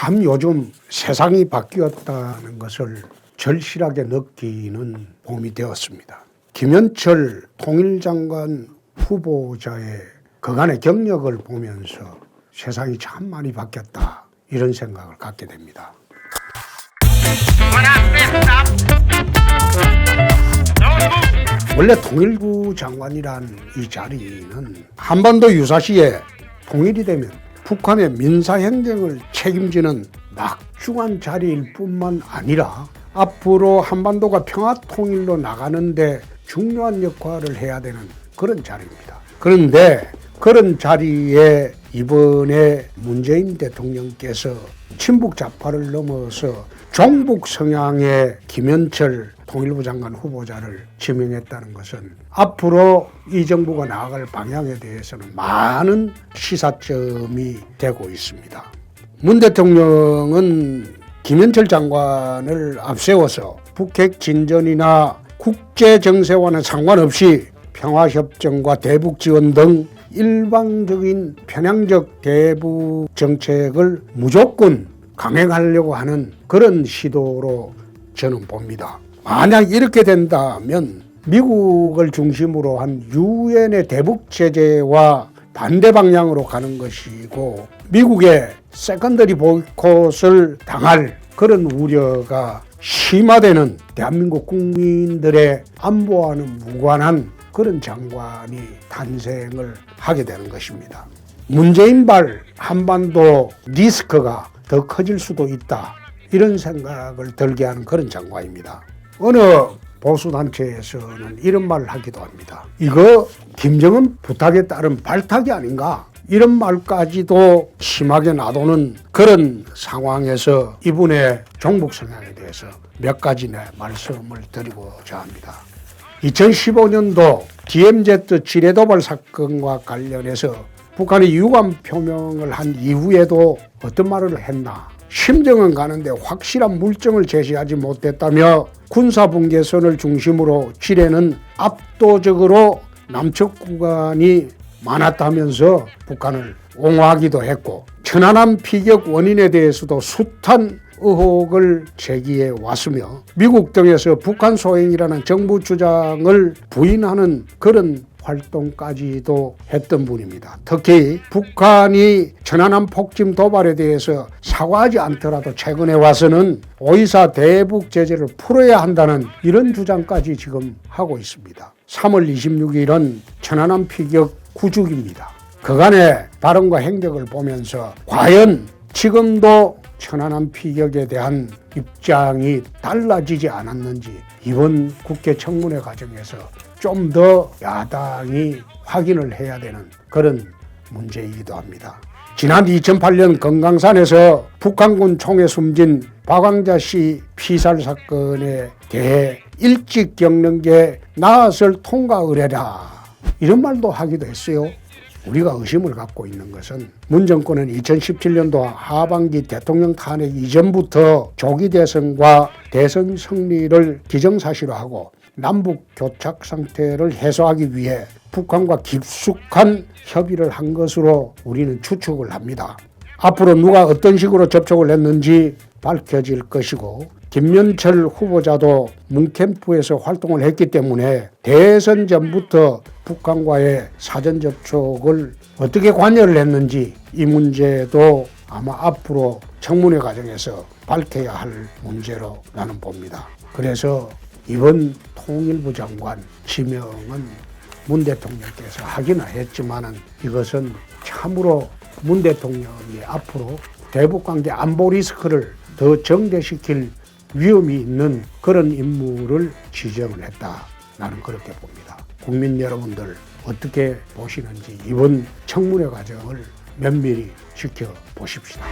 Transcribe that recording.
참 요즘 세상이 바뀌었다는 것을 절실하게 느끼는 봄이 되었습니다. 김현철 통일장관 후보자의 그간의 경력을 보면서 세상이 참 많이 바뀌었다, 이런 생각을 갖게 됩니다. 원래 통일부 장관이란 이 자리는 한반도 유사시에 통일이 되면 북한의 민사행정을 책임지는 막중한 자리일 뿐만 아니라 앞으로 한반도가 평화통일로 나가는데 중요한 역할을 해야 되는 그런 자리입니다. 그런데 그런 자리에 이번에 문재인 대통령께서 친북 좌파를 넘어서 종북 성향의 김현철 통일부 장관 후보자를 지명했다는 것은 앞으로 이 정부가 나아갈 방향에 대해서는 많은 시사점이 되고 있습니다. 문 대통령은 김현철 장관을 앞세워서 북핵 진전이나 국제 정세와는 상관없이 평화협정과 대북 지원 등 일방적인 편향적 대북 정책을 무조건 강행하려고 하는 그런 시도로 저는 봅니다. 만약 이렇게 된다면 미국을 중심으로 한 유엔의 대북 제재와 반대 방향으로 가는 것이고, 미국의 세컨더리 보이콧을 당할 그런 우려가 심화되는 대한민국 국민들의 안보와는 무관한 그런 장관이 탄생을 하게 되는 것입니다. 문재인발 한반도 리스크가 더 커질 수도 있다, 이런 생각을 들게 하는 그런 장관입니다. 어느 보수단체에서는 이런 말을 하기도 합니다. 이거 김정은 부탁에 따른 발탁이 아닌가, 이런 말까지도 심하게 놔두는 그런 상황에서 이분의 종북 성향에 대해서 몇 가지 말씀을 드리고자 합니다. 2015년도 DMZ 지뢰도발 사건과 관련해서 북한이 유감 표명을 한 이후에도 어떤 말을 했나? 심정은 가는데 확실한 물증을 제시하지 못했다며 군사분계선을 중심으로 지뢰는 압도적으로 남측 구간이 많았다면서 북한을 옹호하기도 했고, 천안함 피격 원인에 대해서도 숱한 의혹을 제기해 왔으며 미국 등에서 북한 소행이라는 정부 주장을 부인하는 그런 활동까지도 했던 분입니다. 특히 북한이 천안함 폭침 도발에 대해서 사과하지 않더라도 최근에 와서는 오이사 대북 제재를 풀어야 한다는 이런 주장까지 지금 하고 있습니다. 3월 26일은 천안함 피격 9주기입니다. 그간의 발언과 행적을 보면서 과연 지금도 천안함 피격에 대한 입장이 달라지지 않았는지 이번 국회 청문회 과정에서 좀 더 야당이 확인을 해야 되는 그런 문제이기도 합니다. 지난 2008년 금강산에서 북한군 총에 숨진 박광자 씨 피살 사건에 대해 일찍 겪는 게 나았을 통과 의례다, 이런 말도 하기도 했어요. 우리가 의심을 갖고 있는 것은 문 정권은 2017년도 하반기 대통령 탄핵 이전부터 조기 대선과 대선 승리를 기정사실화하고 남북 교착 상태를 해소하기 위해 북한과 깊숙한 협의를 한 것으로 우리는 추측을 합니다. 앞으로 누가 어떤 식으로 접촉을 했는지 밝혀질 것이고, 김현철 후보자도 문캠프에서 활동을 했기 때문에 대선 전부터 북한과의 사전 접촉을 어떻게 관여를 했는지 이 문제도 아마 앞으로 청문회 과정에서 밝혀야 할 문제로 나는 봅니다. 그래서 이번 통일부 장관 지명은 문 대통령께서 하기는 했지만은 이것은 참으로 문 대통령이 앞으로 대북관계 안보 리스크를 더 정대시킬 위험이 있는 그런 인물을 지정을 했다, 나는 그렇게 봅니다. 국민 여러분들 어떻게 보시는지 이번 청문회 과정을 면밀히 지켜보십시다.